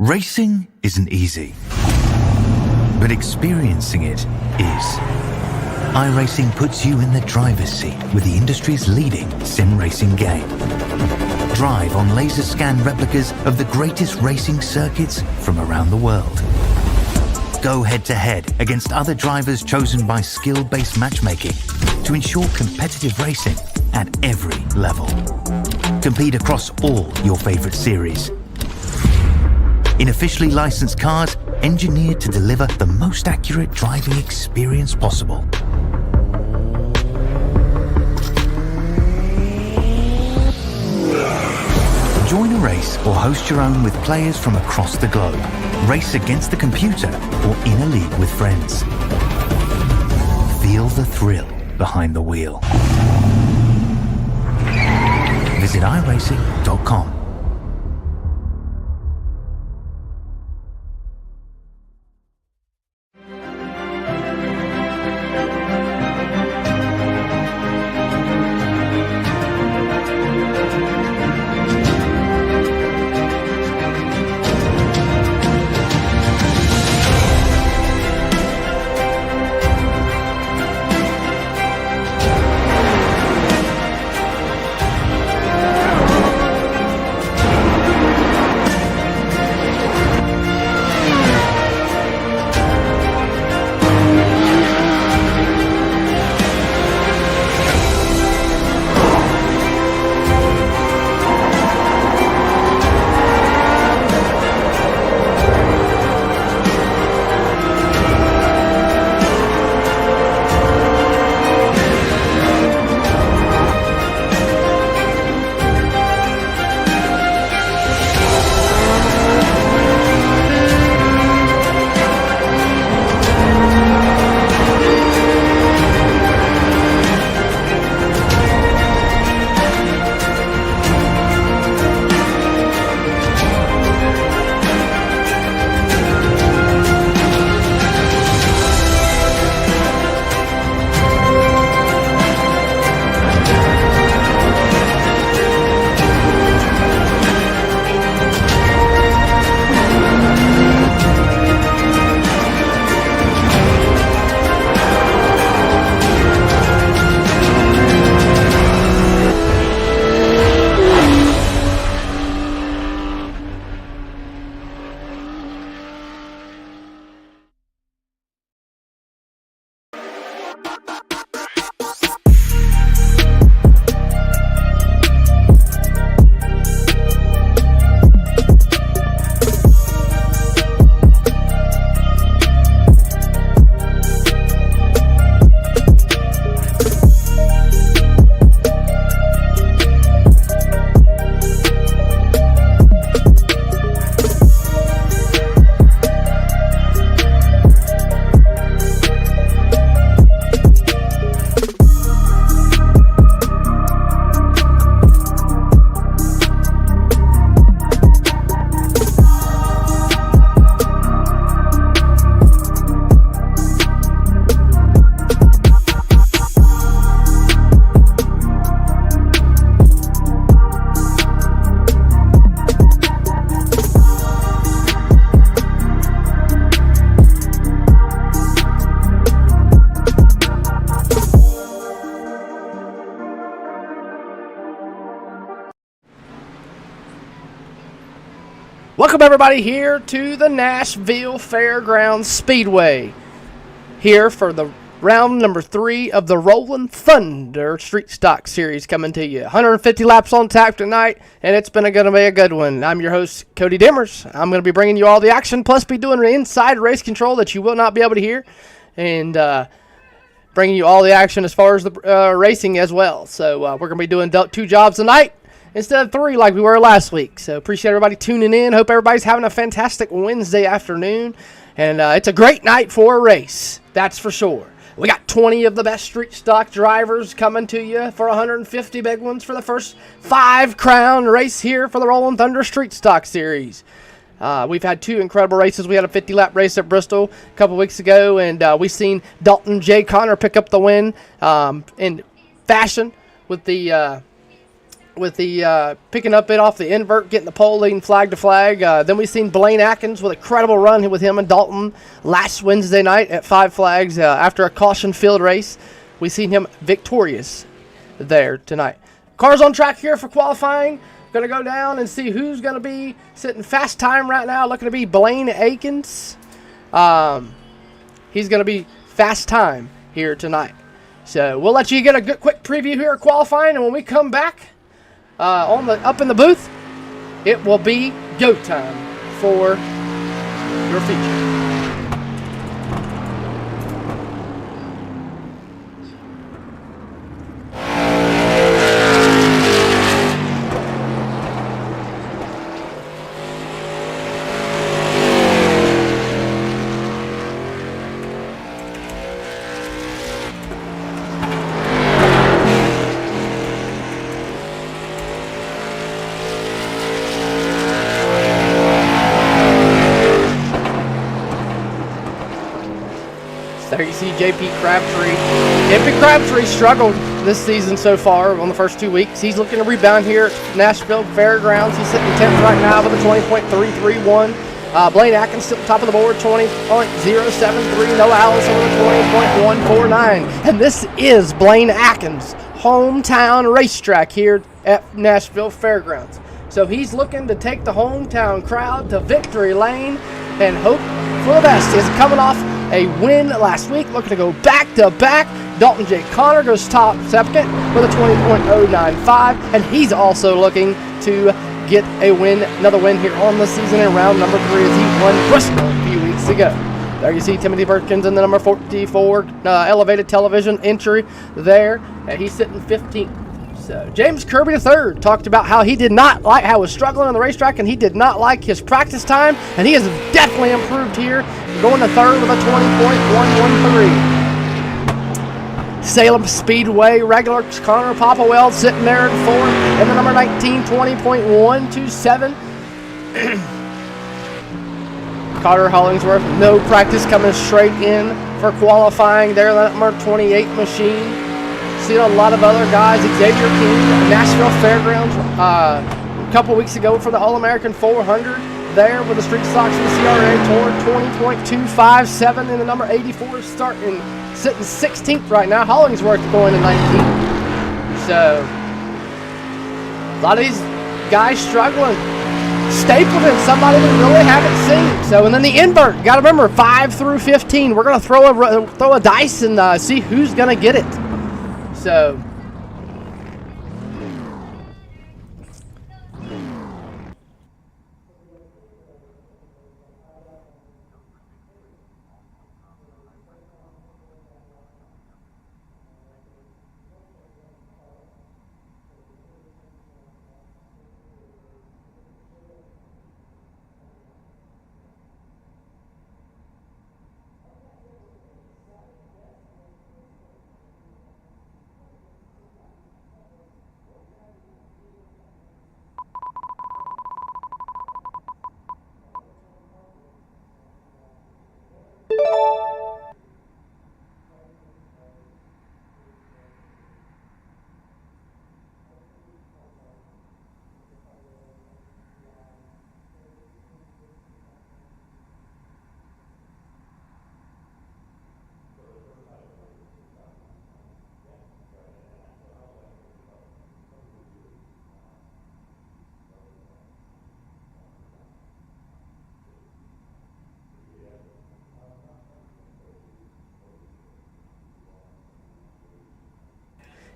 Racing isn't easy, but experiencing it is. iRacing puts you in the driver's seat with the industry's leading sim racing game. Drive on laser scan replicas of the greatest racing circuits from around the world. Go head-to-head against other drivers chosen by skill-based matchmaking to ensure competitive racing at every level. Compete across all your favorite series. In officially licensed cars, engineered to deliver the most accurate driving experience possible. Join a race or host your own with players from across the globe. Race against the computer or in a league with friends. Feel the thrill behind the wheel. Visit IRACING.com. Welcome everybody here to the Nashville Fairgrounds Speedway. Here for the round number 3 of the Rolling Thunder Street Stock Series coming to you. 150 laps on tap tonight, and it's going to be a good one. I'm your host, Cody Dimmers. I'm going to be bringing you all the action, plus be doing inside race control that you will not be able to hear, and bringing you all the action as far as the racing as well. So we're going to be doing 2 jobs tonight instead of 3 like we were last week. So appreciate everybody tuning in. Hope everybody's having a fantastic Wednesday afternoon. And it's a great night for a race, that's for sure. We got 20 of the best street stock drivers coming to you for 150 big ones for the first 5 crown race here for the Rolling Thunder Street Stock Series. We've had 2 incredible races. We had a 50-lap race at Bristol a couple weeks ago, and we've seen Dalton J. Connor pick up the win in fashion with the with the picking up it off the invert, getting the pole, leading flag to flag. Then we've seen Blaine Atkins with a credible run with him and Dalton last Wednesday night at 5 Flags after a caution field race. We've seen him victorious there tonight. Cars on track here for qualifying. Going to go down and see who's going to be sitting fast time right now. Looking to be Blaine Atkins. He's going to be fast time here tonight. So we'll let you get a good quick preview here of qualifying, and when we come back up in the booth, it will be go time for your feature. There you see JP Crabtree. JP Crabtree struggled this season so far on the first 2 weeks. He's looking to rebound here at Nashville Fairgrounds. He's sitting 10th right now with a 20.331. Blaine Atkins still top of the board, 20.073. Noah Allison with a 20.149. And this is Blaine Atkins' hometown racetrack here at Nashville Fairgrounds. So he's looking to take the hometown crowd to victory lane and hope for the best. He's coming off a win last week, looking to go back-to-back. Dalton J. Connor goes top second with a 20.095, and he's also looking to get a win, another win here on the season in round number 3 as he won Bristol a few weeks ago. There you see Timothy Perkins in the number 44 elevated television entry there, and he's sitting 15th. So James Kirby III talked about how he did not like how he was struggling on the racetrack, and he did not like his practice time, and he has definitely improved here, going to third with a 20.113. Salem Speedway regular Connor Popplewell sitting there in fourth, and the number 19 20.127. Carter Hollingsworth, no practice, coming straight in for qualifying there, that number 28 machine. Seen a lot of other guys. Xavier King, Nashville Fairgrounds, a couple weeks ago for the All-American 400 there with the Street Stocks and the CRA Tour, 20.257 in the number 84, sitting 16th right now. Hollingsworth going to 19th. So a lot of these guys struggling. Stapleton, somebody we really haven't seen. So, and then the invert, got to remember 5 through 15. We're going to throw a dice and see who's going to get it. So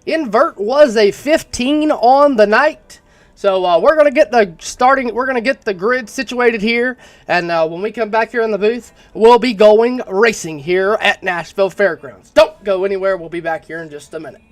invert was a 15 on the night. So we're gonna get the grid situated here, and when we come back here in the booth, we'll be going racing here at Nashville Fairgrounds. Don't go anywhere. We'll be back here in just a minute.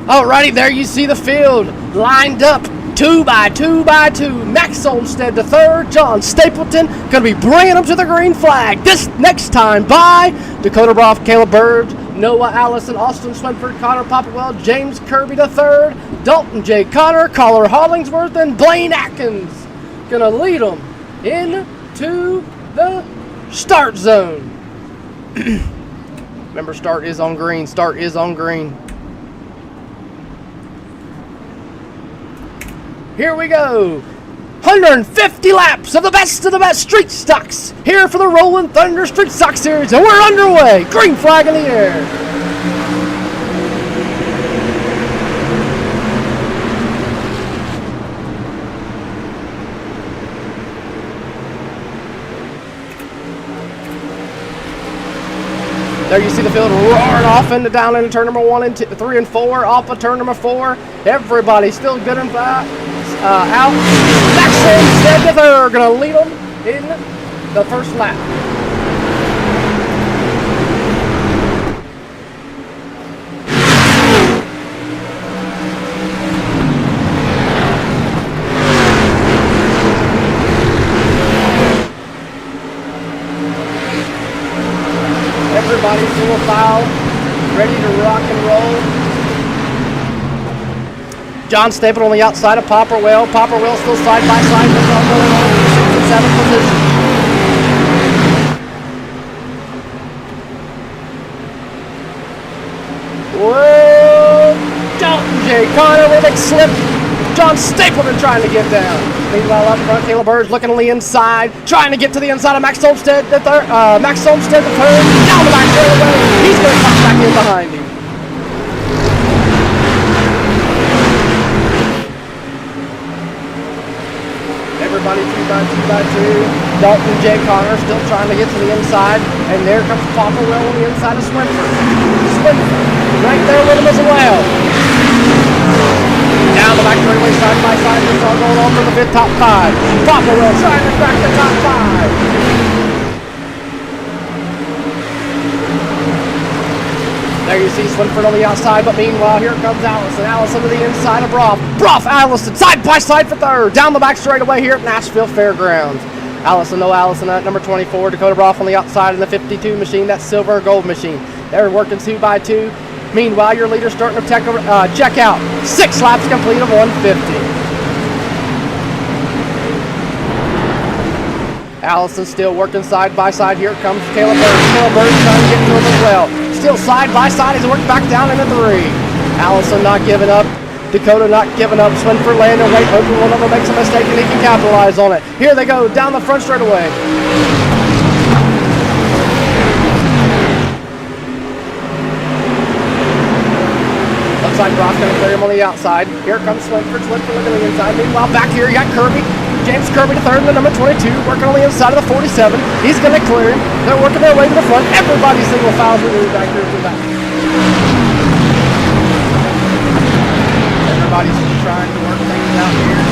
Alrighty, there you see the field lined up 2 by 2 by 2. Max Olmstead the third, John Stapleton going to be bringing them to the green flag. This next time by Dakota Broff, Caleb Burge, Noah Allison, Austin Swinford, Connor Popplewell, James Kirby the third, Dalton J. Connor, Collar Hollingsworth, and Blaine Atkins going to lead them into the start zone. Remember, start is on green. Start is on green. Here we go. 150 laps of the best street stocks here for the Rolling Thunder Street Stock Series, and we're underway. Green flag in the air. There you see the field roaring off down into turn number 1 and 2, 3 and 4, off of turn number 4. Everybody still good and fast. Out. Max Olmstead the third, gonna lead them in the first lap. Everybody's single file, ready to rock and roll. John Stapleton on the outside of Popperwell. Popperwell still side by side with going on in the 6th and 7th position. Whoa! Dalton J. Connor with a big slip. John Stapleton trying to get down. Meanwhile, up front, Caleb Burge looking on the inside, trying to get to the inside of Max Olmstead the third. Max Olmstead the third. Down the back straightaway. He's going to come back in behind him. Everybody 2 by 2 by 2. Dalton J. Connor still trying to get to the inside. And there comes Popperwell on the inside of Swinford. Swinford right there with him as well. Down the back straightaway side by side. It's all going on for the mid top 5. Popperwell trying to crack the top 5. There you see Swinford on the outside, but meanwhile, here comes Allison. Allison to the inside of Broff. Broff, Allison, side by side for third. Down the back straightaway here at Nashville Fairgrounds. Allison at number 24. Dakota Broff on the outside in the 52 machine. That's silver or gold machine. They're working 2 by 2. Meanwhile, your leader's starting to check out. 6 laps complete of 150. Allison still working side by side. Here comes Caleb Burge. Caleb Burge trying to get to him as well. Still side by side as he works back down into 3. Allison not giving up. Dakota not giving up. Swinford landing right, hoping one of them makes a mistake and he can capitalize on it. Here they go down the front straightaway. Looks like Brock's going to clear him on the outside. Here comes Swinford. Swinford looking on the inside. Meanwhile, back here you got Kirby. James Kirby the third and the number 22, working on the inside of the 47. He's going to clear him. They're working their way to the front. Everybody's single file moving back here to the back. Everybody's just trying to work things out here.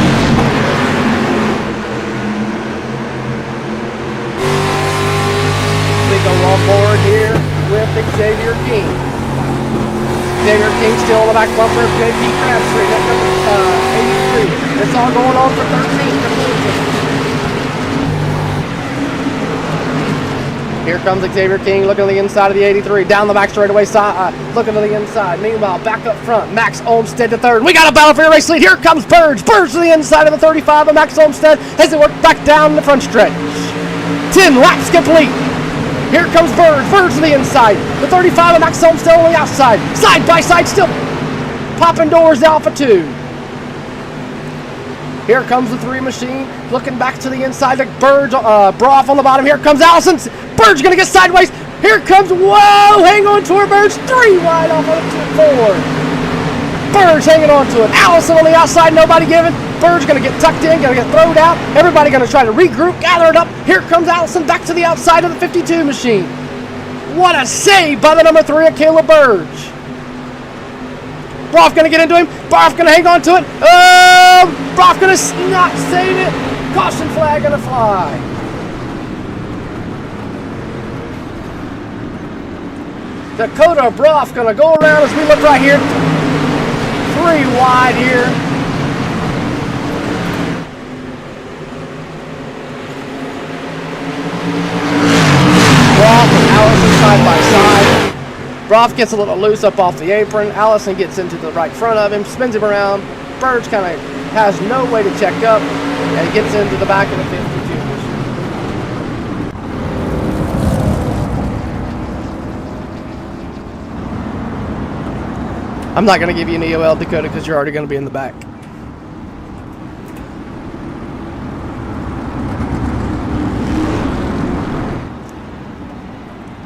We go on forward here with Xavier King. Xavier King still on the back bumper of JP Crabtree. That's number 83. It's all going on for 13. Here comes Xavier King looking to the inside of the 83. Down the back straightaway side, looking to the inside. Meanwhile, back up front, Max Olmstead to third. We got a battle for your race lead. Here comes Burge. Burge to the inside of the 35 of Max Olmstead as they work back down the front stretch. 10 laps complete. Here comes Burge. Burge to the inside. The 35 of Max Olmstead on the outside. Side by side, still popping doors out for 2. Here comes the 3 machine, looking back to the inside to Burge, Broff on the bottom. Here comes Allison. Burge gonna get sideways. Here comes, whoa, hang on to her, Burge. 3 wide off of 4. Burge hanging on to it. Allison on the outside, nobody giving. Burge gonna get tucked in, gonna get thrown out. Everybody gonna try to regroup, gather it up. Here comes Allison back to the outside of the 52 machine. What a save by the number 3 of Caleb Burge. Broff gonna get into him. Broff gonna hang on to it. Broff gonna not save it. Caution flag gonna fly. Dakota Broff gonna go around as we look right here. 3 wide here. Broff and Allison side by side. Broff gets a little loose up off the apron. Allison gets into the right front of him, spins him around. Burge kind of has no way to check up and gets into the back of the 52. I'm not going to give you an EOL, Dakota, because you're already going to be in the back.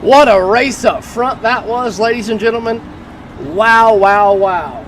What a race up front that was, ladies and gentlemen. Wow, wow, wow.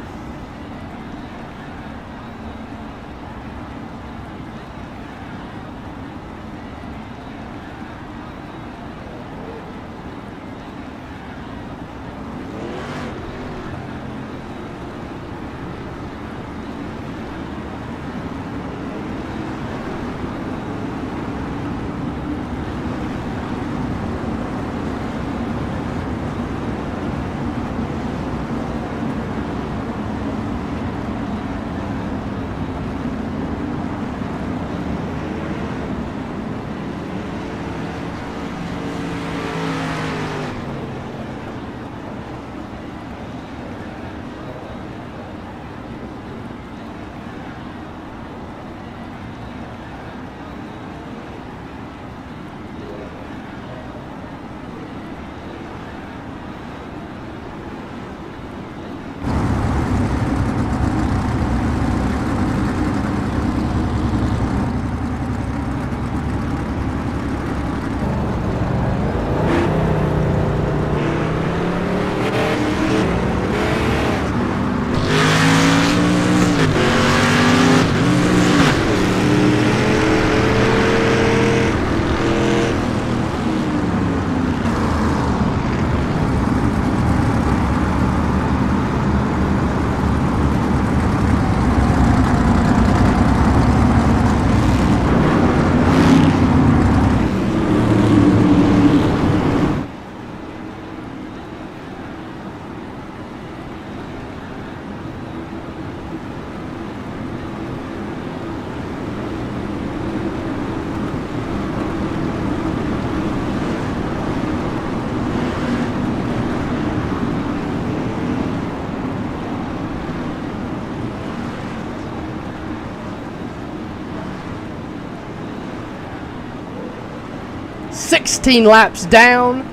"16 laps down.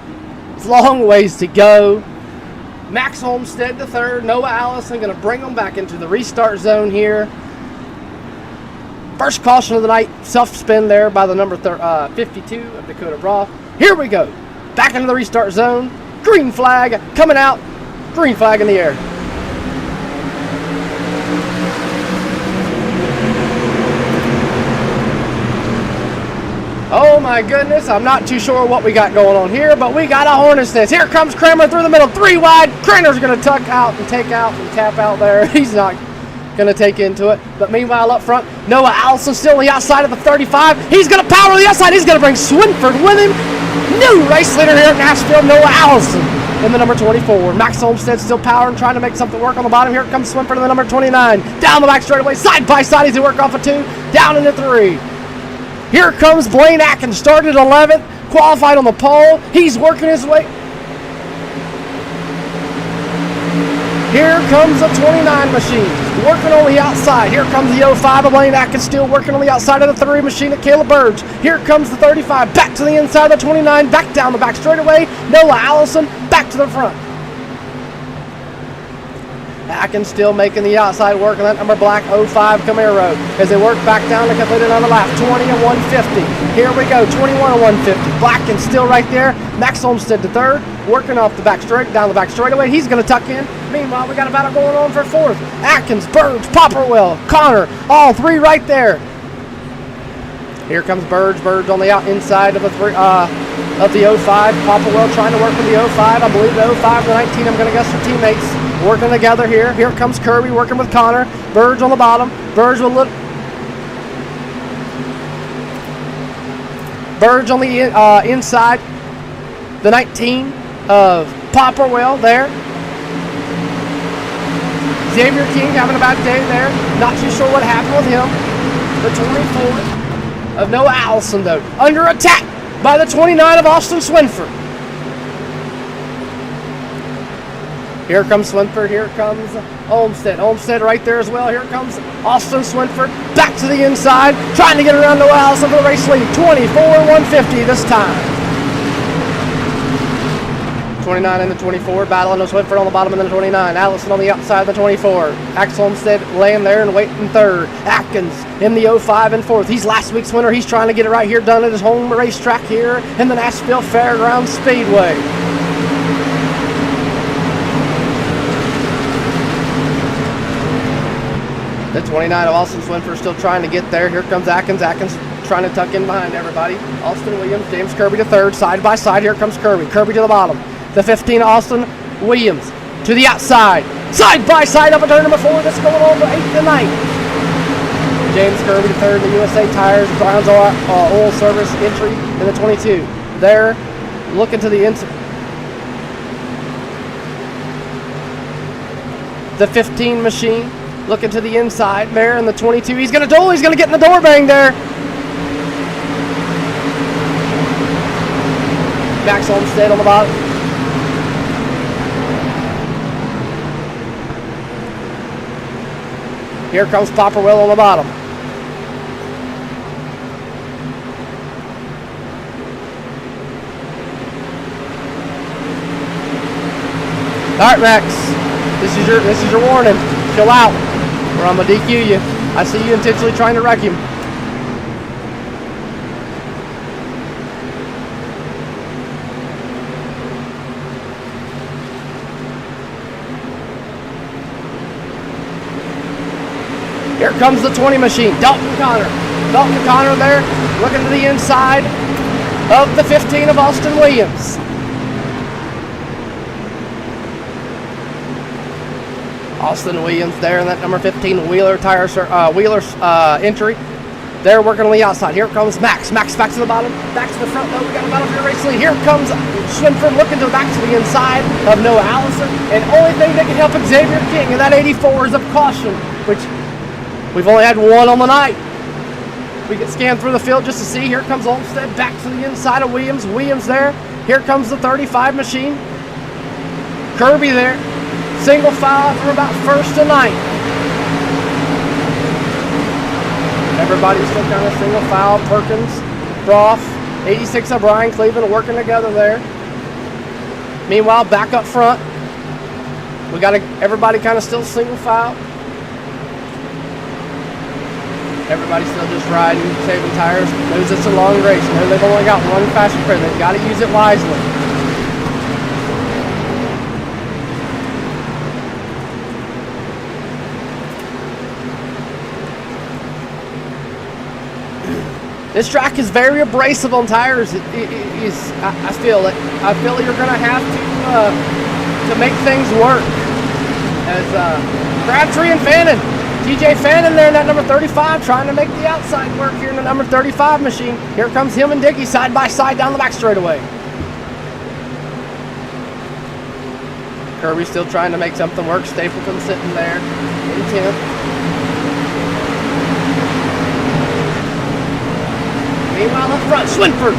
It's a long ways to go." Max Homestead the third. Noah Allison going to bring them back into the restart zone here. First caution of the night. Self-spin there by the number 52 of Dakota Broff. Here we go. Back into the restart zone. Green flag coming out. Green flag in the air. Oh my goodness, I'm not too sure what we got going on here, but we got a hornet's nest. Here comes Kramer through the middle, 3 wide. Kramer's going to tuck out and take out and tap out there. He's not going to take into it. But meanwhile up front, Noah Allison still on the outside of the 35. He's going to power to the outside. He's going to bring Swinford with him. New race leader here at Nashville, Noah Allison in the number 24. Max Olmstead still powering, trying to make something work on the bottom. Here comes Swinford in the number 29. Down the back straightaway, side by side. He's to work off of 2, down into 3. Here comes Blaine Atkins, started 11th, qualified on the pole. He's working his way. Here comes the 29 machine, working on the outside. Here comes the 05 of Blaine Atkins, still working on the outside of the 3 machine of Caleb Burge. Here comes the 35, back to the inside of the 29, back down the back straightaway. Noah Allison, back to the front. Atkins still making the outside work on that number black 05 Camaro as they work back down to complete another lap. 20 and 150. Here we go, 21 and 150. Blackens still right there. Max Olmstead to third, working off the back straight, down the back straightaway. He's going to tuck in. Meanwhile, we got a battle going on for fourth. Atkins, Burge, Popperwell, Connor, all 3 right there. Here comes Burge on the inside of the 05. Popperwell trying to work with the 05. I believe the 05 and the 19, I'm going to guess, are teammates. Working together here. Here comes Kirby working with Connor. Burge on the bottom. Burge on the inside. The 19 of Popperwell there. Xavier King having a bad day there. Not too sure what happened with him. The 24 of Noah Allison, though, under attack by the 29 of Austin Swinford. Here comes Swinford. Here comes Olmsted. Olmsted right there as well. Here comes Austin Swinford. Back to the inside. Trying to get around Noah Allison for the race lead. 24-150 this time. 29 and the 24. Battling with Swinford on the bottom of the 29. Allison on the outside of the 24. Axel Olmsted laying there and waiting third. Atkins in the 05 and fourth. He's last week's winner. He's trying to get it right here done at his home racetrack here in the Nashville Fairgrounds Speedway. The 29 of Austin Swinford still trying to get there. Here comes Atkins. Atkins trying to tuck in behind everybody. Austin Williams, James Kirby to third. Side by side, here comes Kirby. Kirby to the bottom. The 15 Austin Williams to the outside. Side by side up at turn number 4. This is going on to 8th and 9th. James Kirby to third. The USA Tires Browns oil service entry in the 22. There, looking to the inside. The 15 machine. Looking to the inside there in the 22. He's going to duel. He's going to get in the door bang there. Max Olmsted on the bottom. Here comes Popperwell on the bottom. All right, Max. This is your warning. Chill out, or I'm gonna DQ you. I see you intentionally trying to wreck him. Here comes the 20 machine. Dalton Connor. Dalton Connor there, looking to the inside of the 15 of Austin Williams. Austin Williams there in that number 15 Wheeler tire entry. They're working on the outside. Here comes Max. Max back to the bottom. Back to the front. No, we got a battle for your race lead. Here comes Swinford looking to back to the inside of Noah Allison. And only thing that can help Xavier King in that 84 is a caution, which we've only had one on the night. We get scanned through the field just to see. Here comes Olmsted back to the inside of Williams. Williams there. Here comes the 35 machine. Kirby there. Single file from about 1st to 9th. Everybody's still kind of single file. Perkins, Broff, 86 of Brian Cleveland working together there. Meanwhile, back up front, we got everybody kind of still single file. Everybody's still just riding, saving tires. Knows it's a long race. Know they've only got one fast sprint. They've got to use it wisely. This track is very abrasive on tires. I feel it. I feel you're going to have to make things work. As Crabtree and Fannin, TJ Fannin there in that number 35, trying to make the outside work here in the number 35 machine. Here comes him and Dickey side by side down the back straightaway. Kirby still trying to make something work. Stapleton sitting there in 10th. Meanwhile, up front, Swinford.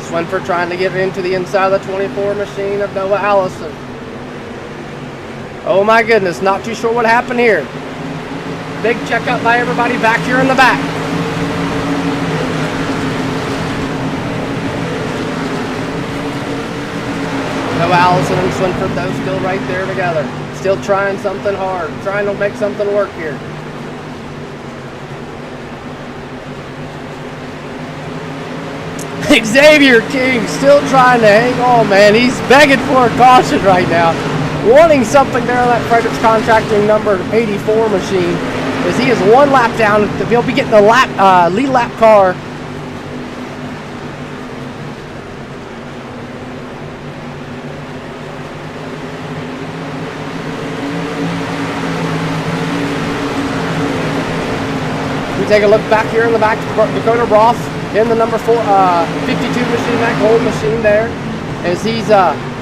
Swinford trying to get into the inside of the 24 machine of Noah Allison. Oh my goodness, not too sure what happened here. Big checkup by everybody back here in the back. Noah Allison and Swinford, though, still right there together. Still trying something hard, trying to make something work here. Xavier King still trying to hang on, man. He's begging for a caution right now. Wanting something there on that Fredericks Contracting number 84 machine. As he is one lap down. He'll be getting the lead lap car. We take a look back here in the back. Dakota Broff in the number 52 machine, that gold machine there, as he's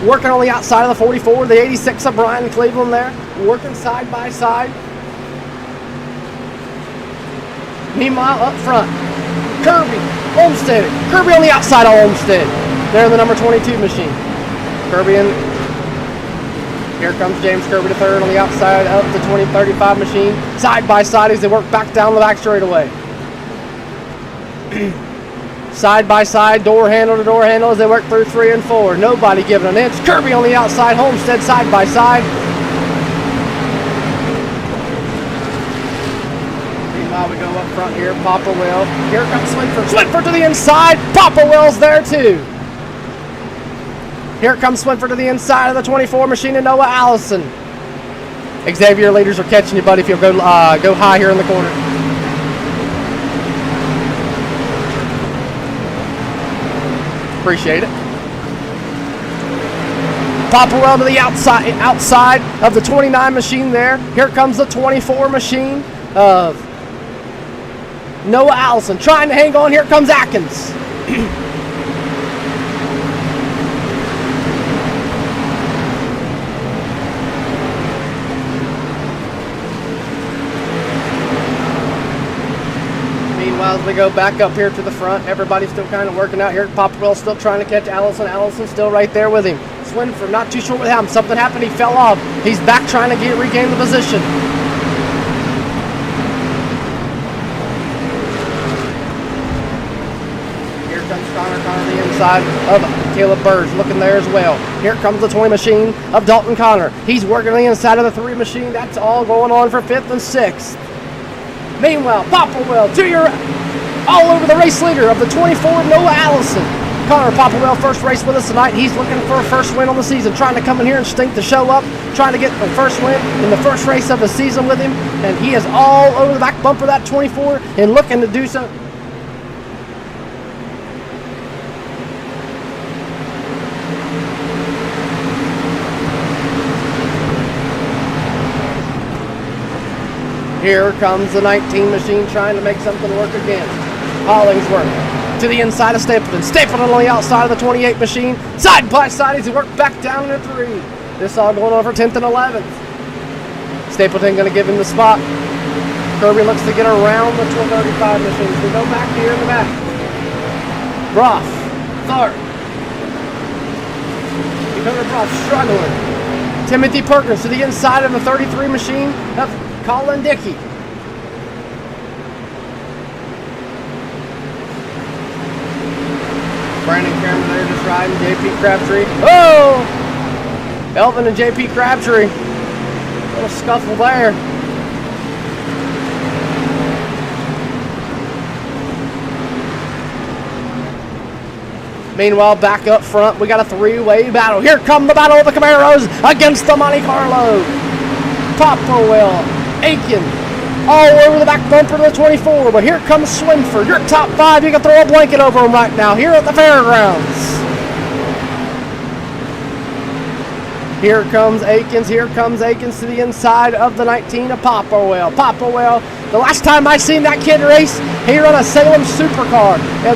working on the outside of the 44. The 86 of Brian Cleveland there, working side by side. Meanwhile, up front, Kirby Olmstead. Kirby on the outside of Olmstead. They're in the number 22 machine. Kirby in. Here comes James Kirby to third on the outside of the 2035 machine. Side by side as they work back down the back straightaway. Side by side, door handle to door handle as they work through 3 and 4. Nobody giving an inch. Kirby on the outside, Homestead side by side. Meanwhile, we go up front here. Papa Will. Here comes Swinford. Swinford to the inside. Papa Will's there too. Here comes Swinford to the inside of the 24 machine and Noah Allison. Xavier leaders are catching you, buddy, if you'll go high here in the corner. Appreciate it. Papa Will to the outside of the 29 machine there. Here comes the 24 machine of Noah Allison trying to hang on. Here comes Atkins. As we go back up here to the front, everybody's still kind of working out here. Papa Will still trying to catch Allison. Allison still right there with him. Swinford, not too sure what happened. Something happened. He fell off. He's back trying to regain the position. Here comes Connor to the inside of Caleb Burge, looking there as well. Here comes the 20 machine of Dalton Connor. He's working on the inside of the 3 machine. That's all going on for 5th and 6th. Meanwhile, Papa Will to your all over the race leader of the 24, Noah Allison. Connor Papa Will, first race with us tonight. He's looking for a first win on the season, trying to come in here and stink the show up, trying to get the first win in the first race of the season with him. And he is all over the back bumper of that 24 and looking to do so. Here comes the 19 machine trying to make something work again. Hollingsworth to the inside of Stapleton. Stapleton on the outside of the 28 machine. Side by side as he worked back down into 3. This all going on for 10th and 11th. Stapleton going to give him the spot. Kirby looks to get around the 235 machines. We go back here in the back. Brough, third. Dakota Brough struggling. Timothy Perkins to the inside of the 33 machine. That's Colin Dickey. Brandon Cameron there just riding. JP Crabtree. Oh! Elvin and JP Crabtree. Little scuffle there. Meanwhile, back up front, we got a 3-way battle. Here come the battle of the Camaros against the Monte Carlo. Papa Will, Aiken, all over the back bumper of the 24. But here comes Swinford. Your top 5, you can throw a blanket over them right now here at the Fairgrounds. Here comes Akins to the inside of the 19 of Papa Will. Papa Will, the last time I seen that kid race, he ran a Salem supercar. It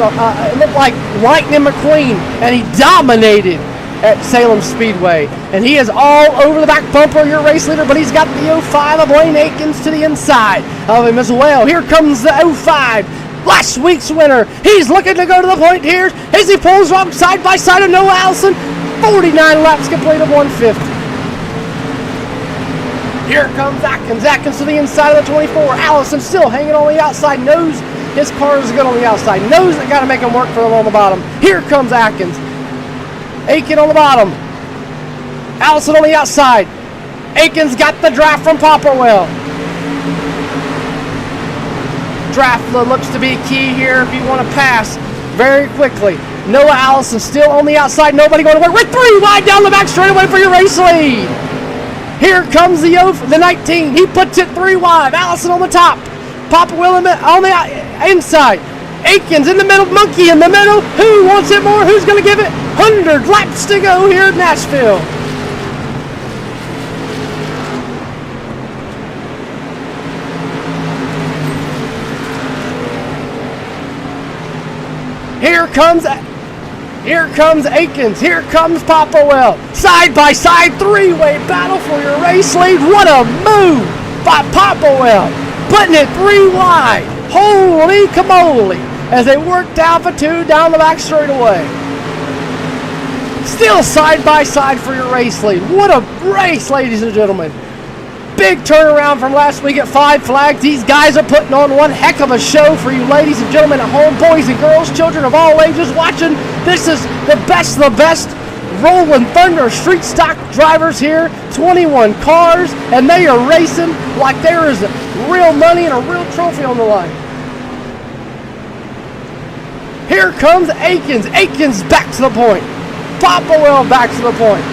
looked like Lightning McQueen, and he dominated at Salem Speedway. And he is all over the back bumper of your race leader, but he's got the 05 of Wayne Akins to the inside of him as well. Here comes the 05. Last week's winner. He's looking to go to the point here as he pulls off side by side of Noah Allison. 49 laps complete of 150. Here comes Atkins. Atkins to the inside of the 24. Allison still hanging on the outside. Knows his car is good on the outside. Knows they got to make him work for him on the bottom. Here comes Atkins. Aiken on the bottom. Allison on the outside. Aiken's got the draft from Papa Will. Draft looks to be key here if you want to pass very quickly. Noah Allison still on the outside. Nobody going to work. We're 3 wide down the back straightaway for your race lead. Here comes the 19. He puts it 3 wide. Allison on the top. Papa Will on the inside. Aikens in the middle. Monkey in the middle. Who wants it more? Who's going to give it? 100 laps to go here at Nashville. Here comes Here comes Akins. Here comes Popplewell. Side by side three-way battle for your race lead. What a move by Popplewell. Putting it 3 wide. Holy camole. As they work down for 2 down the back straightaway. Still side by side for your race lead. What a race, ladies and gentlemen. Big turnaround from last week at 5 Flags. These guys are putting on one heck of a show for you ladies and gentlemen at home, boys and girls, children of all ages watching. This is the best Rolling Thunder street stock drivers here. 21 cars, and they are racing like there is real money and a real trophy on the line. Here comes Akins. Akins back to the point. Popplewell back to the point.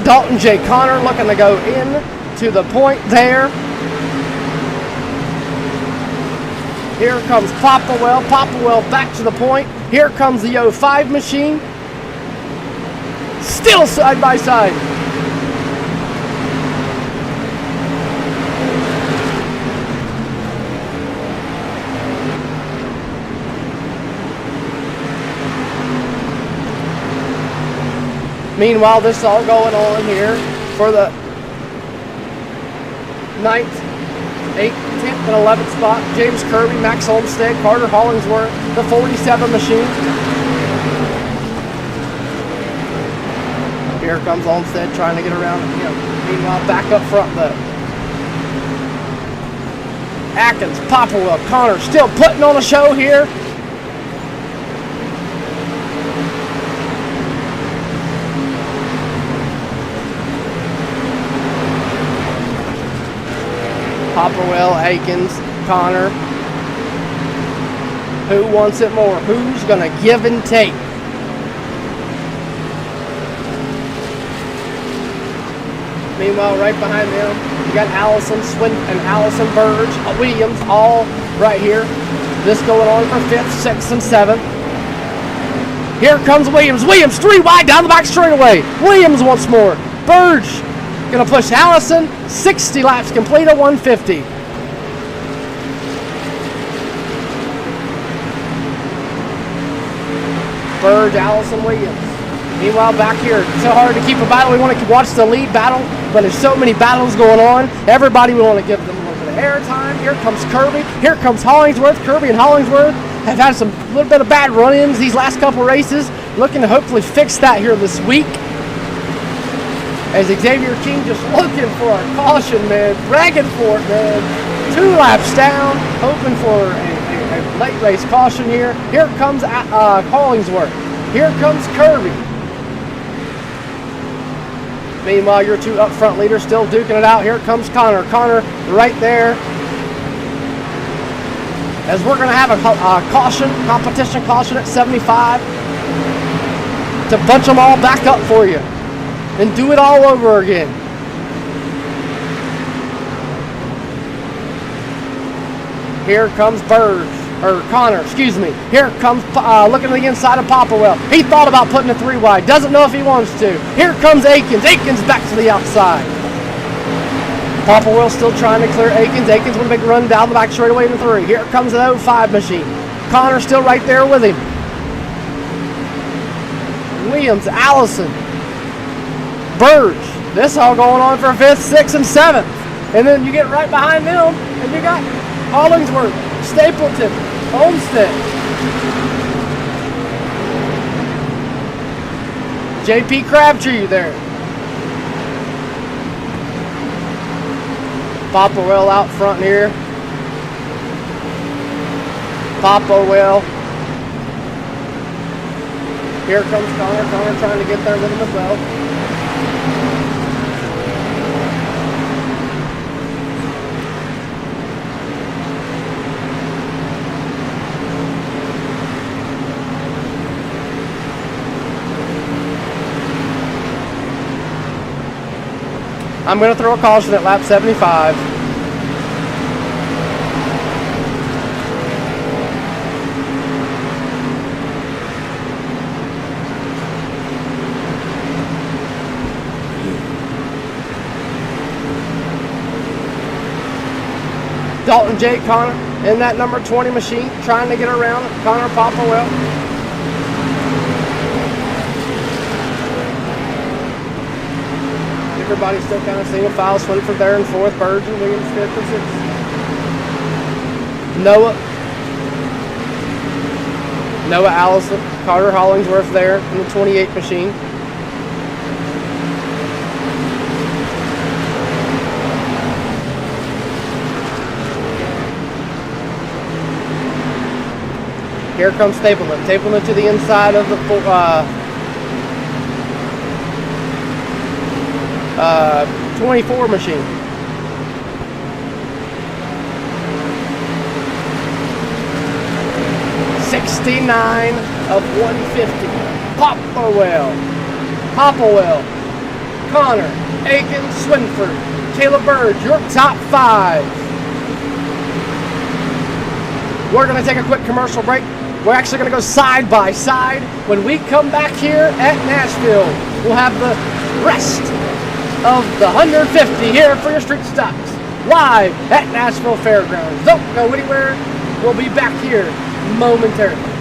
Dalton J. Connor looking to go in to the point there. Here comes Popplewell. Popplewell back to the point. Here comes the 05 machine. Still side by side. Meanwhile, this is all going on here for the 9th, 8th, 10th, and 11th spot. James Kirby, Max Olmstead, Carter Hollingsworth, the 47 machine. Here comes Olmstead trying to get around him. Meanwhile, back up front though. Atkins, Popplewell, Connor still putting on a show here. Popplewell, Akins, Connor. Who wants it more? Who's going to give and take? Meanwhile, right behind them, you got Allison Swin and Allison Burge, Williams, all right here. This going on for 5th, 6th, and 7th. Here comes Williams. Williams 3 wide down the back straightaway. Williams once more. Burge gonna push Allison. 60 laps complete at 150. Burge, Allison, Williams. Meanwhile, back here, it's so hard to keep a battle. We want to watch the lead battle, but there's so many battles going on. Everybody, we want to give them a little bit of airtime. Here comes Kirby. Here comes Hollingsworth. Kirby and Hollingsworth have had some little bit of bad run-ins these last couple races. Looking to hopefully fix that here this week. As Xavier King just looking for a caution, man. Bragging for it, man. 2 laps down. Hoping for a late race caution here. Here comes Hollingsworth. Here comes Kirby. Meanwhile, your 2 up front leaders still duking it out. Here comes Connor. Connor right there. As we're going to have a competition caution at 75 to bunch them all back up for you and do it all over again. Here comes Connor, excuse me. Here comes looking at the inside of Popplewell. He thought about putting a 3 wide. Doesn't know if he wants to. Here comes Akins. Akins back to the outside. Popplewell still trying to clear Akins. Akins with a big run down the back straightaway to 3. Here comes the 05 machine. Connor still right there with him. Williams, Allison, Burge. This all going on for 5th, 6th, and 7th. And then you get right behind them, and you got Hollingsworth, Stapleton, Olmstead. JP Crabtree there. Popplewell out front here. Popplewell. Here comes Connor. Connor trying to get there with him as well. I'm going to throw a caution at lap 75. Dalton J. Connor in that number 20 machine, trying to get around Connor Popplewell. Everybody's still kind of single file, Swinford there in fourth, Burge and Williams fifth and sixth. Noah Allison, Carter Hollingsworth there in the 28 machine. Here comes Stapleton. Stapleton to the inside of the 24 machine. '69 of 150. Popplewell, Connor, Aiken, Swinford, Caleb Burge, your top 5. We're going to take a quick commercial break. We're actually going to go side by side. When we come back here at Nashville, we'll have the rest of the 150 here for your street stocks, live at Nashville Fairgrounds. Don't go anywhere. We'll be back here momentarily.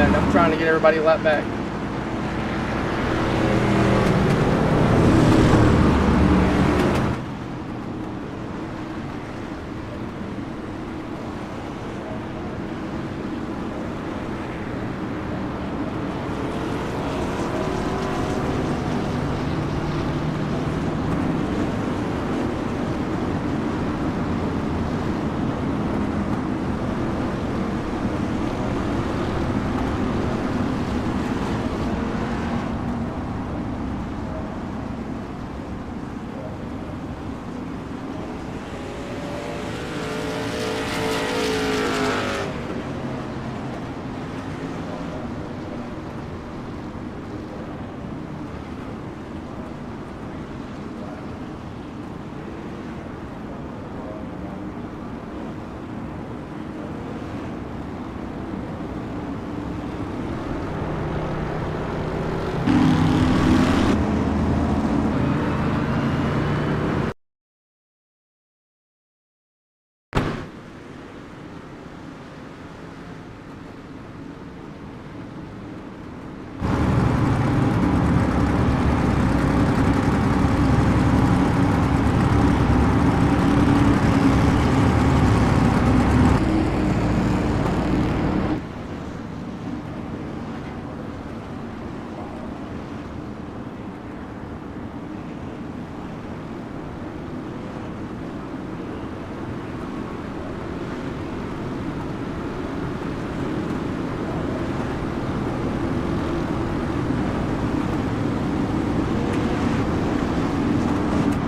behind. I'm trying to get everybody a lap back.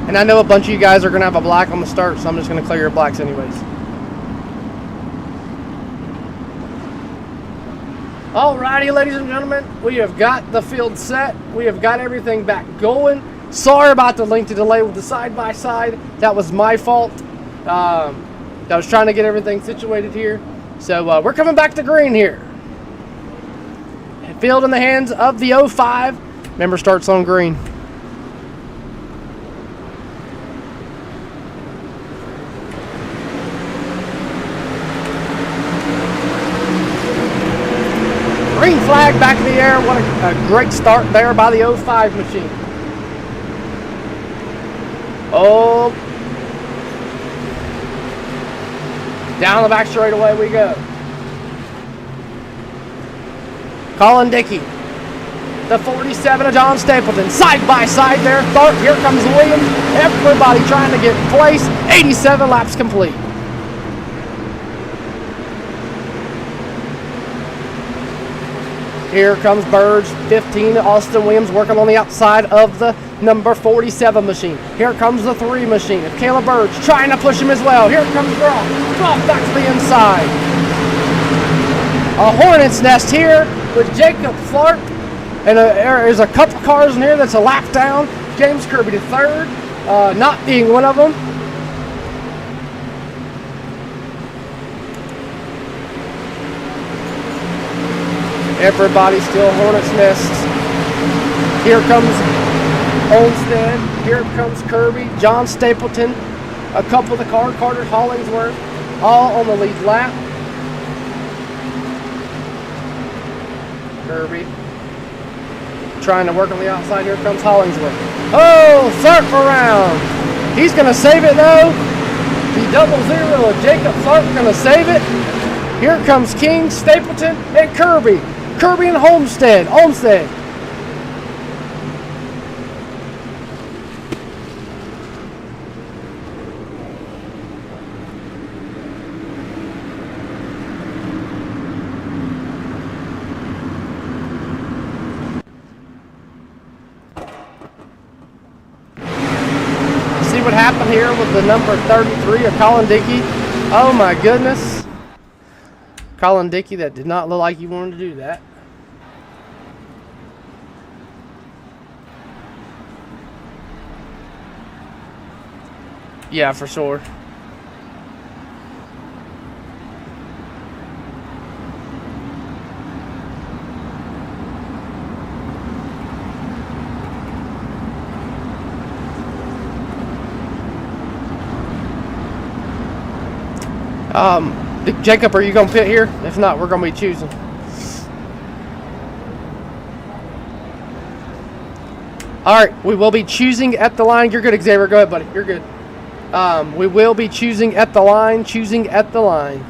And I know a bunch of you guys are going to have a black on the start, so I'm just going to clear your blacks anyways. Alrighty, ladies and gentlemen, we have got the field set. We have got everything back going. Sorry about the lengthy delay with the side-by-side. That was my fault. I was trying to get everything situated here. So we're coming back to green here. Field in the hands of the 05. Member starts on green. Green flag back in the air. What a great start there by the 05 machine. Oh. Down the back straightaway we go. Colin Dickey. The 47 of John Stapleton. Side by side there. Here comes Williams. Everybody trying to get in place. 87 laps complete. Here comes Burge, 15, Austin Williams working on the outside of the number 47 machine. Here comes the 3 machine of Caleb Burge trying to push him as well. Here comes Groff. Groff back to the inside. A hornet's nest here with Jacob Clark. And there's a couple cars in here that's a lap down. James Kirby to third, not being one of them. Everybody still hornet's nests. Here comes Olmstead. Here comes Kirby. John Stapleton. A couple of the car. Carter Hollingsworth. All on the lead lap. Kirby. Trying to work on the outside. Here comes Hollingsworth. Oh, Tharp around. He's going to save it though. The 00 of Jacob Tharp going to save it. Here comes King, Stapleton, and Kirby. Kirby and Olmstead. See what happened here with the number 33 of Colin Dickey? Oh my goodness. Colin Dickey, that did not look like you wanted to do that. Yeah, for sure. Jacob, are you going to pit here? If not, we're going to be choosing. All right, we will be choosing at the line. You're good, Xavier. Go ahead, buddy. You're good. We will be choosing at the line. Choosing at the line.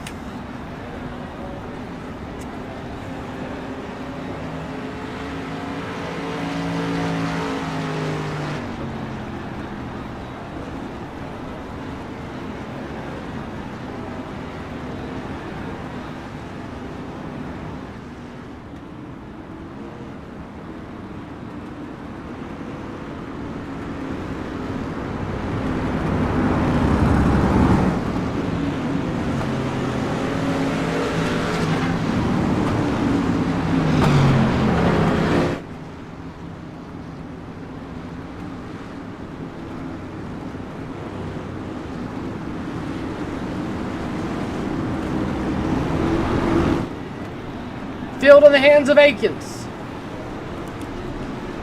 Field in the hands of Akins.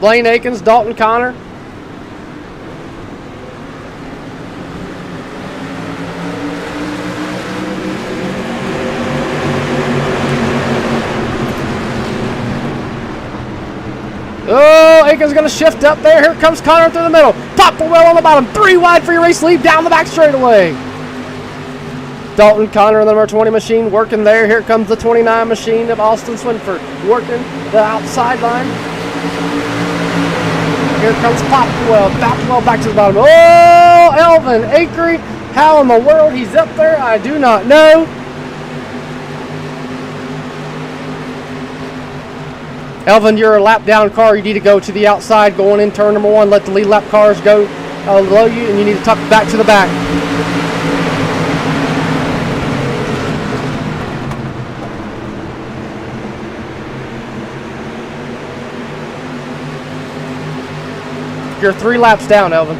Blaine Akins, Dalton Connor. Oh, Akins going to shift up there. Here comes Connor through the middle. Popplewell on the bottom. 3 wide for your race lead down the back straightaway. Dalton Connor, the number 20 machine, working there. Here comes the 29 machine of Austin Swinford, working the outside line. Here comes Popplewell. Popplewell back to the bottom. Oh, Elvin Akery. How in the world he's up there, I do not know. Elvin, you're a lap down car. You need to go to the outside, going in turn number 1. Let the lead lap cars go below you, and you need to tuck back to the back. You're 3 laps down, Elvin.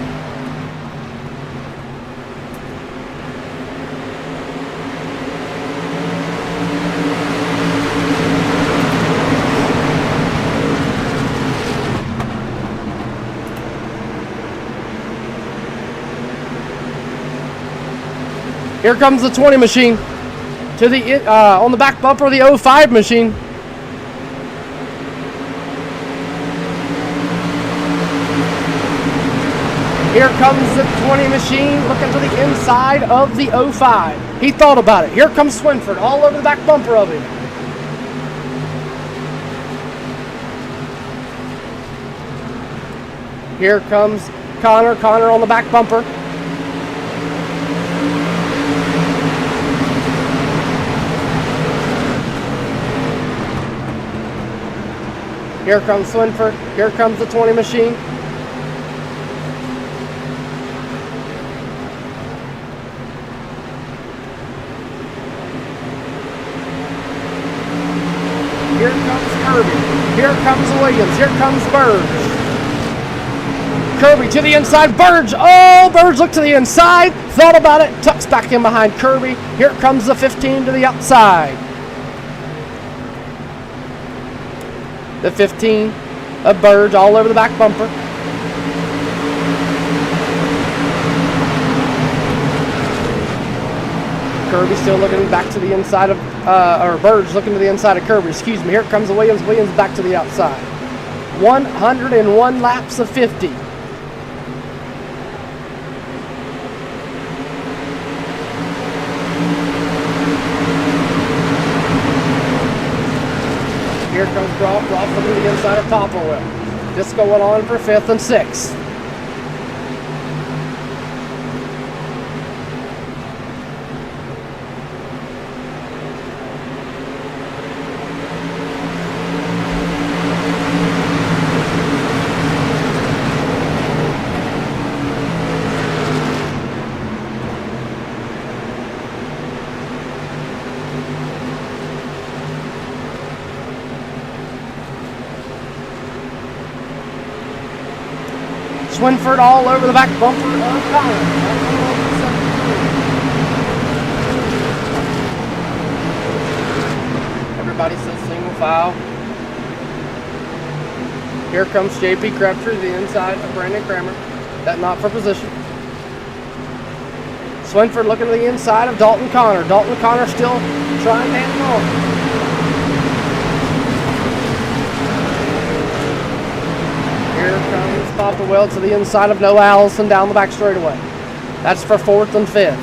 Here comes the 20 machine to the on the back bumper, the 05 machine. Here comes the 20 machine looking to the inside of the 05. He thought about it. Here comes Swinford all over the back bumper of him. Here comes Connor. Connor on the back bumper. Here comes Swinford. Here comes the 20 machine. Here comes Kirby. Here comes Williams. Here comes Burge. Kirby to the inside. Burge. Oh, Burge looked to the inside. Thought about it. Tucks back in behind Kirby. Here comes the 15 to the outside. The 15 of Burge all over the back bumper. Kirby still looking back to the inside of, or Burge looking to the inside of Kirby, excuse me. Here comes the Williams. Williams back to the outside. 101 laps of 50. Here comes Brock. Brock looking to the inside of Popplewell. Just going on for 5th and 6th. Swinford all over the back bumper of Connor. Everybody says single file. Here comes JP Crabtree to the inside of Brandon Kramer. That not for position. Swinford looking to the inside of Dalton Connor. Dalton Connor still trying to hang on. Here comes Papa Will to the inside of Noah Allison down the back straightaway. That's for 4th and 5th.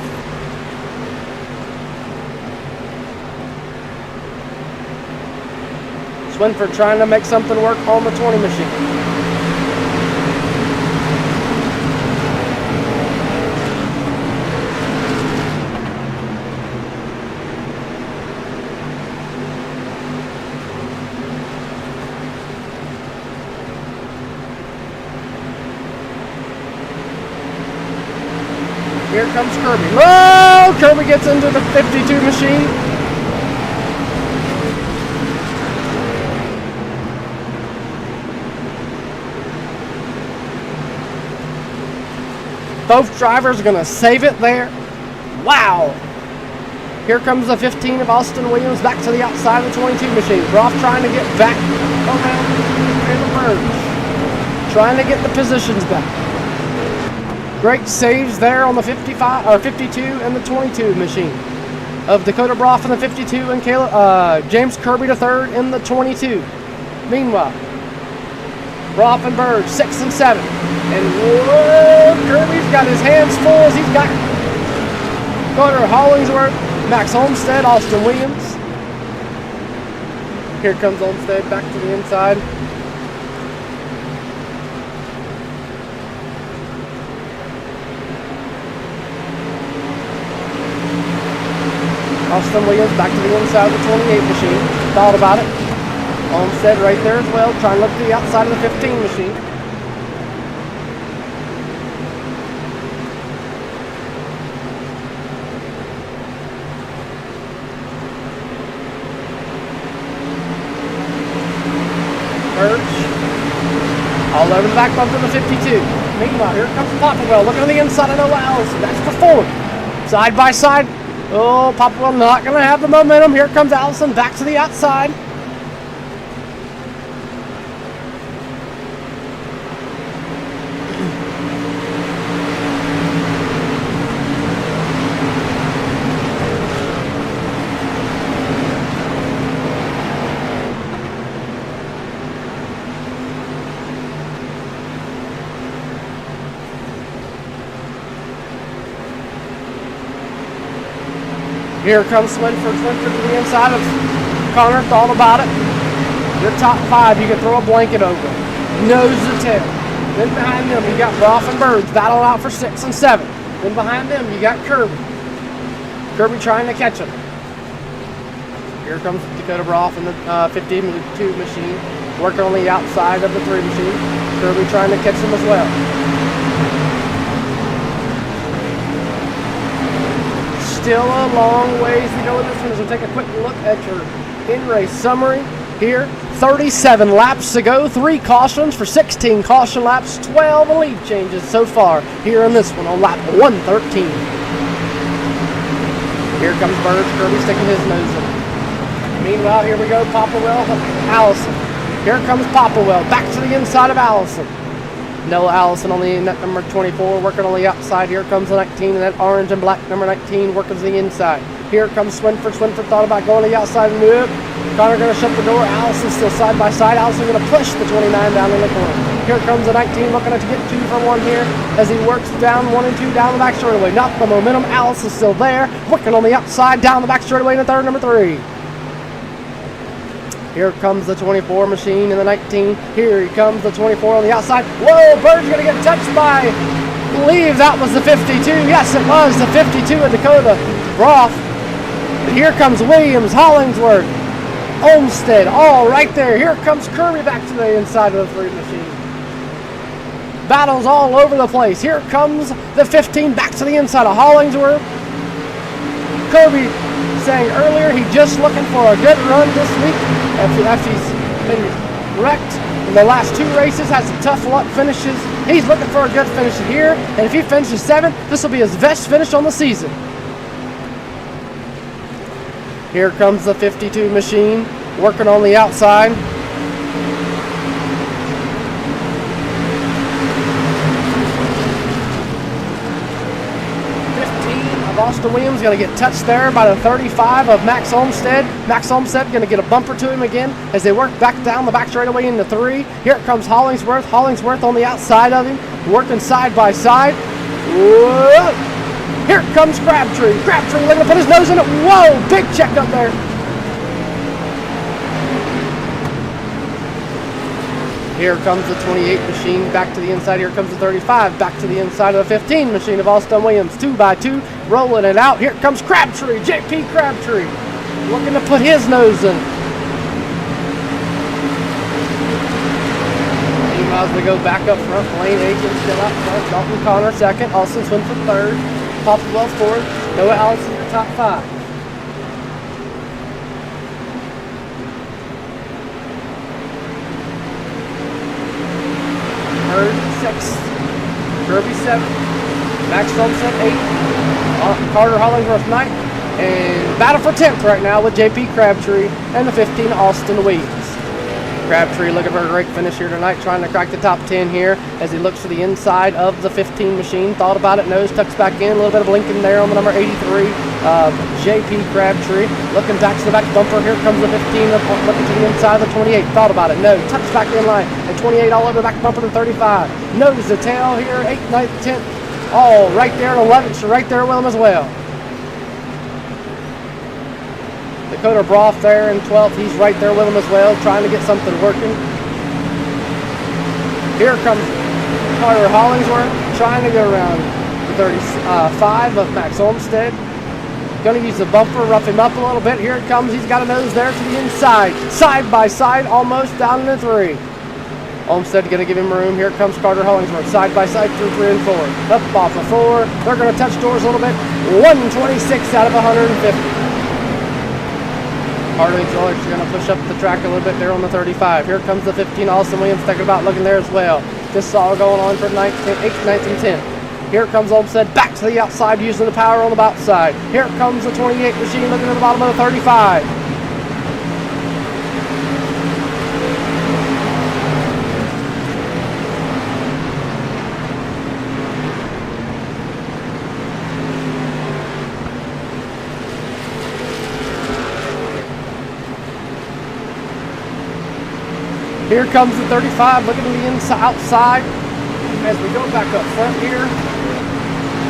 Swinford trying to make something work on the 20 machine. Here comes Kirby. Whoa! Kirby gets into the 52 machine. Both drivers are going to save it there. Wow! Here comes the 15 of Austin Williams back to the outside of the 22 machine. Groff trying to get back around in the merge. Trying to get the positions back. Great saves there on the 55 or 52 and the 22 machine of Dakota Broff in the 52 and James Kirby the third in the 22. Meanwhile, Broff and Burge 6 and 7, and whoa, Kirby's got his hands full as he's got Carter Hollingsworth, Max Olmstead, Austin Williams. Here comes Olmstead back to the inside. Austin Williams back to the inside of the 28 machine. Thought about it. Olmstead right there as well, trying to look to the outside of the 15 machine. Birch. All over the back bumper of the 52. Meanwhile, here comes Popplewell looking on the inside of Noah Allison. That's for 4. Side by side. Oh, Popplewell not going to have the momentum. Here comes Allison back to the outside. Here comes Swinford to the inside of Connor. Thought about it. Your top 5 you can throw a blanket over. Nose to tail. Then behind them you got Broff and Birds battling out for 6 and 7. Then behind them you got Kirby. Kirby trying to catch him. Here comes Dakota Broff in the 52 machine. Working on the outside of the 3 machine. Kirby trying to catch him as well. Still a long ways to go in this one as we'll take a quick look at your in-race summary here. 37 laps to go, 3 cautions for 16 caution laps, 12 lead changes so far here in this one on lap 113. Here comes Burge, Kirby sticking his nose in. Meanwhile, here we go, Popplewell, Allison. Here comes Popplewell, back to the inside of Allison. Noah Allison on the net number 24, working on the outside. Here comes the 19, and that orange and black number 19 working to the inside. Here comes Swinford. Swinford thought about going to the outside and nope. Connor going to shut the door. Allison still side by side. Allison going to push the 29 down in the corner. Here comes the 19, looking to get 2 for 1 here as he works down 1 and 2 down the back straightaway. Not the momentum. Allison's still there, working on the outside down the back straightaway in the third, number 3. Here comes the 24 machine in the 19. Here he comes the 24 on the outside. Whoa, Bird's going to get touched by, I believe that was the 52. Yes, it was the 52 of Dakota Broff. But here comes Williams, Hollingsworth, Olmstead, all right there. Here comes Kirby back to the inside of the 3 machine. Battles all over the place. Here comes the 15 back to the inside of Hollingsworth. Kirby saying earlier he's just looking for a good run this week after he's been wrecked in the last 2 races, had some tough luck finishes. He's looking for a good finish here, and if he finishes 7th, this will be his best finish on the season. Here comes the 52 machine working on the outside. Austin Williams going to get touched there by the 35 of Max Olmstead. Max Olmstead going to get a bumper to him again as they work back down the back straightaway into 3. Here comes Hollingsworth. Hollingsworth on the outside of him, working side by side. Whoa! Here comes Crabtree. Crabtree looking to put his nose in it. Whoa! Big check up there. Here comes the 28 machine back to the inside. Here comes the 35 back to the inside of the 15 machine of Austin Williams. 2 by 2, rolling it out. Here comes Crabtree, JP Crabtree, looking to put his nose in. Meanwhile, as we go back up front, Lane Aiken still out front. Dalton Connor second. Austin Swinford third. Popplewell fourth. Noah Allison your top 5. Hurd 6th, Kirby 7th, Max Olmstead 8th, Carter Hollingsworth 9th, and battle for 10th right now with JP Crabtree and the 15 Austin Williams. Crabtree looking for a great finish here tonight, trying to crack the top 10 here as he looks to the inside of the 15 machine. Thought about it, nose tucks back in, a little bit of Lincoln there on the number 83 of JP Crabtree. Looking back to the back bumper, here comes the 15, looking to the inside of the 28. Thought about it, no, tucks back in line. And 28 all over the back bumper to 35. Nose to tail here, 8th, 9th, 10th. All right there at 11th, so right there with him as well. Dakota Broth there in 12th. He's right there with him as well, trying to get something working. Here comes Carter Hollingsworth, trying to go around the 35 of Max Olmstead. Going to use the bumper, rough him up a little bit. Here it comes. He's got a nose there to the inside. Side by side, almost down in the 3. Olmstead going to give him room. Here comes Carter Hollingsworth, side by side through 3 and 4. Up off of 4. They're going to touch doors a little bit. 126 out of 150. Harley George going to push up the track a little bit there on the 35. Here comes the 15. Austin Williams thinking about looking there as well. This is all going on for 8th, 9th, and 10th. Here comes Olmstead back to the outside using the power on the outside. Here comes the 28 machine looking at the bottom of the 35. Here comes the 35, looking to the inside, outside, as we go back up front here.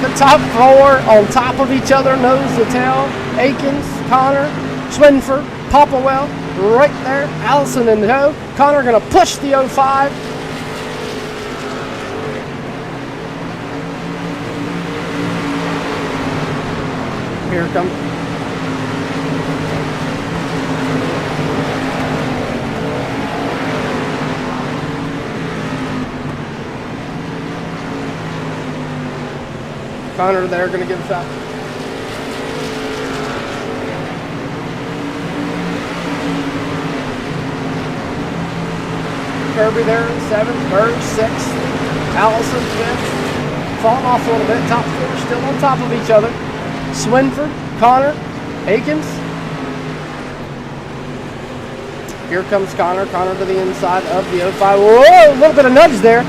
The top 4 on top of each other, nose to tail. Akins, Connor, Swinford, Popplewell, right there. Allison in tow. Connor going to push the 05. Here comes. Connor there going to give a shot. Kirby there in 7th, Bird 6th, Allison 5th. Falling off a little bit. Top 4 still on top of each other. Swinford, Connor, Akins. Here comes Connor. Connor to the inside of the 05. Whoa, a little bit of nudge there.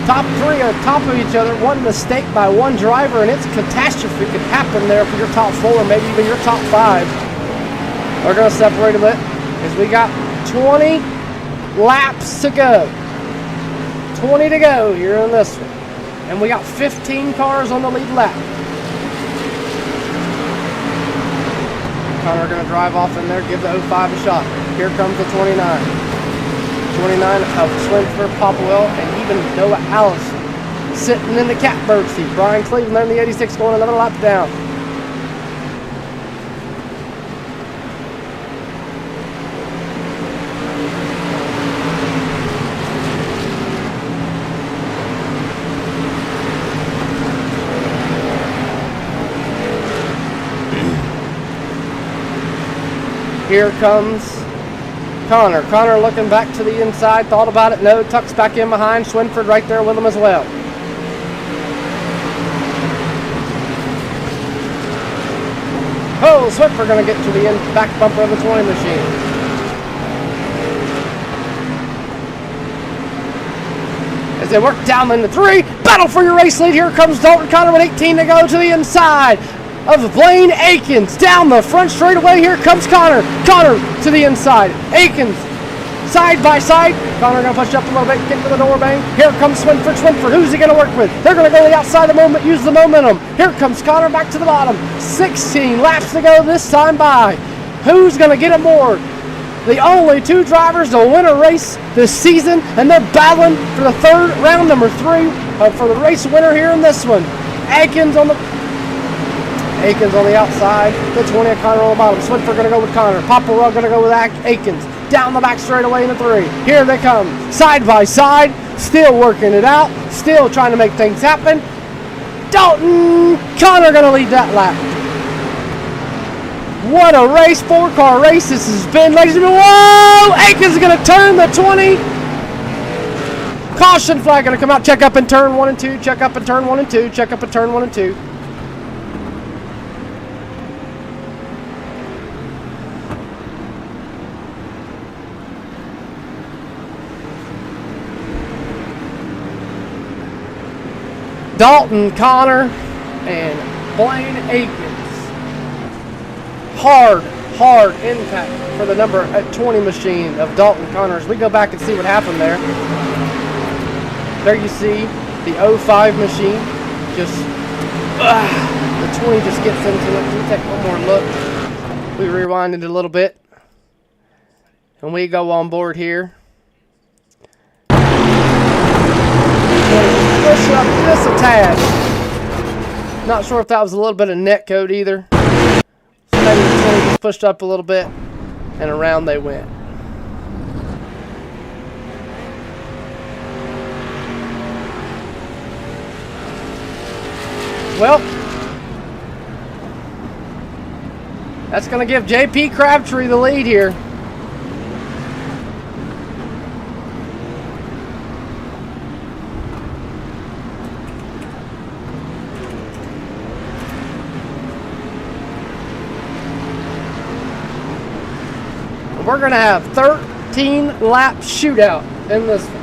Top 3 on top of each other. One mistake by one driver, and it's catastrophe could happen there for your top 4, maybe even your top 5. We're going to separate a bit as we got 20 laps to go. 20 to go here in this one. And we got 15 cars on the lead lap. Connor going to drive off in there, give the 05 a shot. Here comes the 29. 29 of Swinford, Popplewell, and even Noah Allison sitting in the catbird seat. Brian Cleveland there in the 86 going another lap down. Here comes Connor. Connor looking back to the inside, thought about it, no, tucks back in behind. Swinford right there with him as well. Oh, Swinford going to get to the back bumper of the 20 machine. As they work down in the 3, battle for your race lead. Here comes Dalton Connor with 18 to go to the inside. of Blaine Akins. Down the front straightaway, here comes Connor. Connor to the inside. Akins, side by side. Connor gonna push up a little bit, get to the door, bang. Here comes Swinford. Swinford, who's he gonna work with? They're gonna go to the outside the moment, use the momentum. Here comes Connor back to the bottom. 16 laps to go this time by. Who's gonna get aboard? The only two drivers to win a race this season, and they're battling for the third round, number 3, for the race winner here in this one. Akins on the outside. The 20 of Connor on the bottom. Swinford gonna go with Connor. Paparella gonna go with Akins. Down the back straightaway in the 3. Here they come, side by side, still working it out, still trying to make things happen. Dalton Connor gonna lead that lap. What a race, 4-car race this has been, ladies and gentlemen. Whoa! Akins is going to turn the 20. Caution flag going to come out. Check up in turn 1 and 2. Check up in turn 1 and 2. Check up in turn 1 and 2. Dalton Connor and Blaine Akins. Hard impact for the number 20 machine of Dalton Connor. As we go back and see what happened there. There you see the 05 machine. Just the 20 just gets into it. We take one more look. We rewind it a little bit, and we go on board here. Push up just a tad. Not sure if that was a little bit of net code either. Maybe the 20 just pushed up a little bit, and around they went. Well, that's going to give JP Crabtree the lead here. We're going to have 13-lap shootout in this one.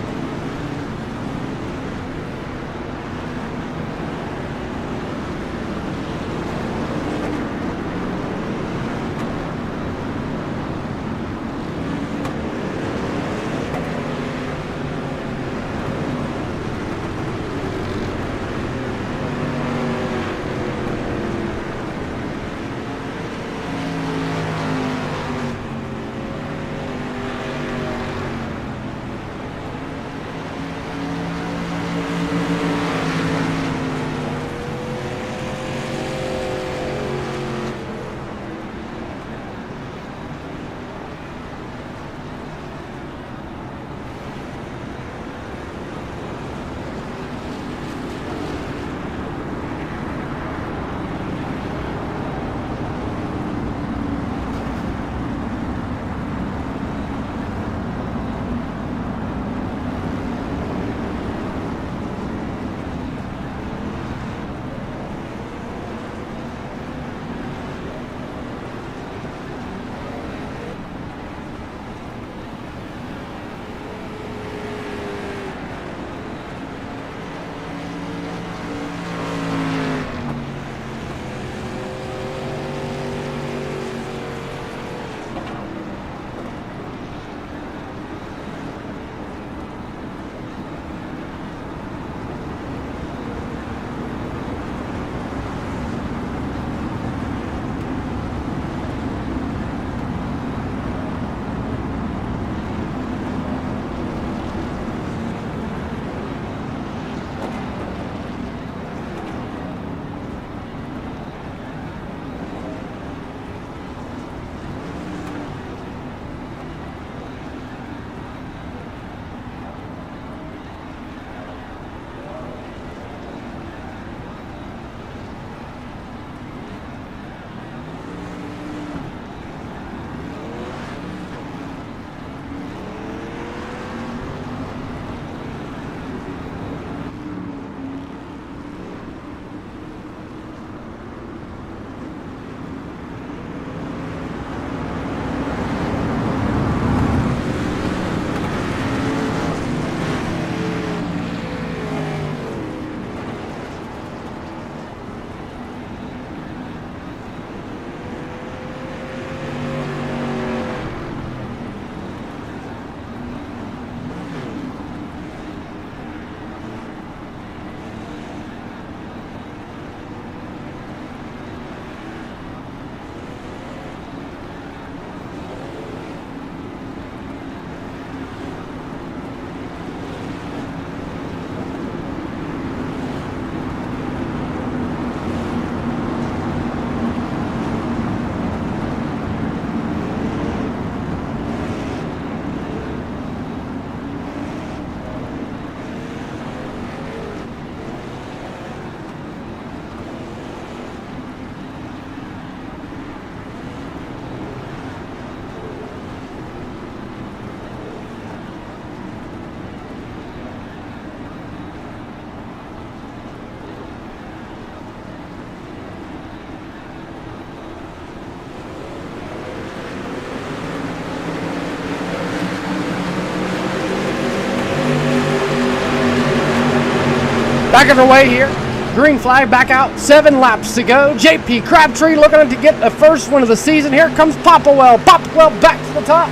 Back underway here. Green flag back out. 7 laps to go. JP Crabtree looking to get the first one of the season. Here comes Popplewell. Popplewell back to the top.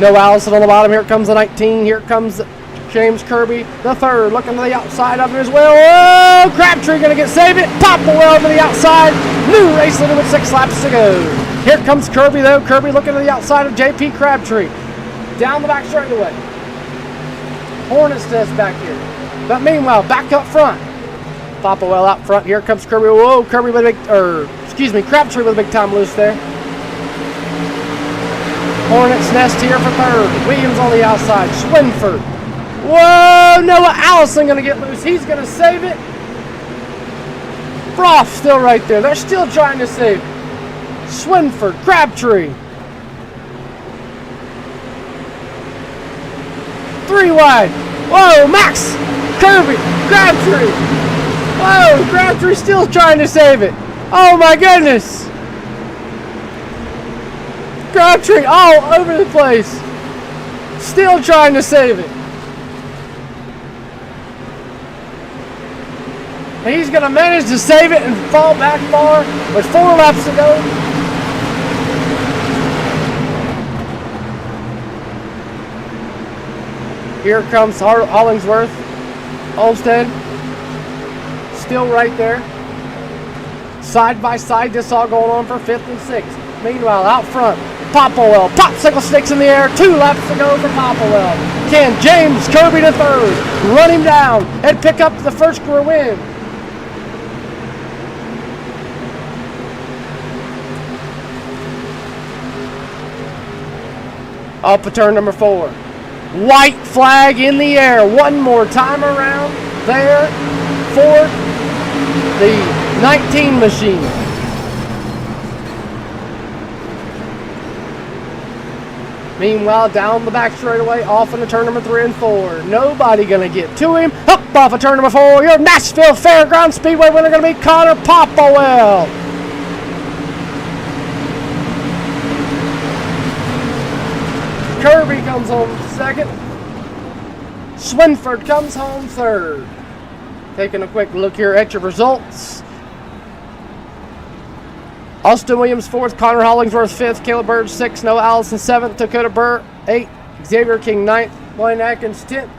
No Allison on the bottom. Here comes the 19. Here comes James Kirby, the third, looking to the outside of it as well. Oh, Crabtree going to get saved it. Popplewell to the outside. New race leader with 6 laps to go. Here comes Kirby, though. Kirby looking to the outside of JP Crabtree. Down the back straightaway. Hornets nest back here. But meanwhile, back up front. Popplewell out front. Here comes Kirby. Whoa, Kirby with a big, Crabtree with a big time loose there. Hornets nest here for third. Williams on the outside. Swinford. Whoa, Noah Allison going to get loose. He's going to save it. Froth still right there. They're still trying to save it. Swinford, Crabtree. 3 wide. Whoa, Max. Kirby, Crabtree. Whoa, Crabtree still trying to save it. Oh my goodness. Crabtree all over the place. Still trying to save it. And he's going to manage to save it and fall back far with 4 laps to go. Here comes Hollingsworth. Olmsted. Still right there. Side by side, this all going on for 5th and 6th. Meanwhile, out front, Popplewell. Popsicle sticks in the air. 2 laps to go for Popplewell. Can James Kirby to third run him down and pick up the first career win? Up at turn number 4. White flag in the air. One more time around there for the 19 machine. Meanwhile, down the back straightaway, off into turn number 3 and 4. Nobody going to get to him. Up off of turn number 4. Your Nashville Fairgrounds Speedway winner going to be Connor Popplewell. Kirby comes home 2nd. Swinford comes home 3rd. Taking a quick look here at your results. Austin Williams 4th, Connor Hollingsworth 5th, Caleb Bird 6th, Noah Allison 7th, Dakota Burr 8th, Xavier King 9th, Blaine Atkins 10th,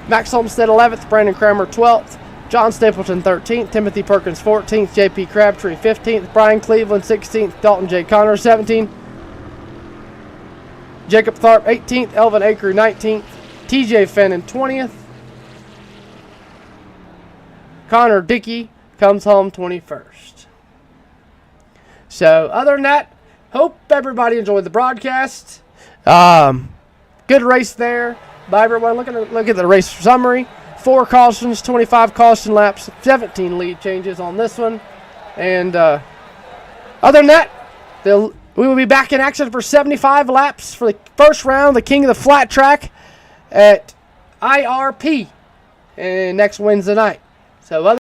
Max Olmsted 11th, Brandon Kramer 12th, John Stapleton 13th, Timothy Perkins 14th, JP Crabtree 15th, Brian Cleveland 16th, Dalton J. Connor 17th, Jacob Tharp 18th, Elvin Aker 19th, TJ Fennon 20th, Connor Dickey comes home 21st. So, other than that, hope everybody enjoyed the broadcast. Good race there by everyone. Look at the race summary. 4 cautions, 25 caution laps, 17 lead changes on this one. And other than that, we will be back in action for 75 laps for the first round, the King of the Flat Track at IRP next Wednesday night. So,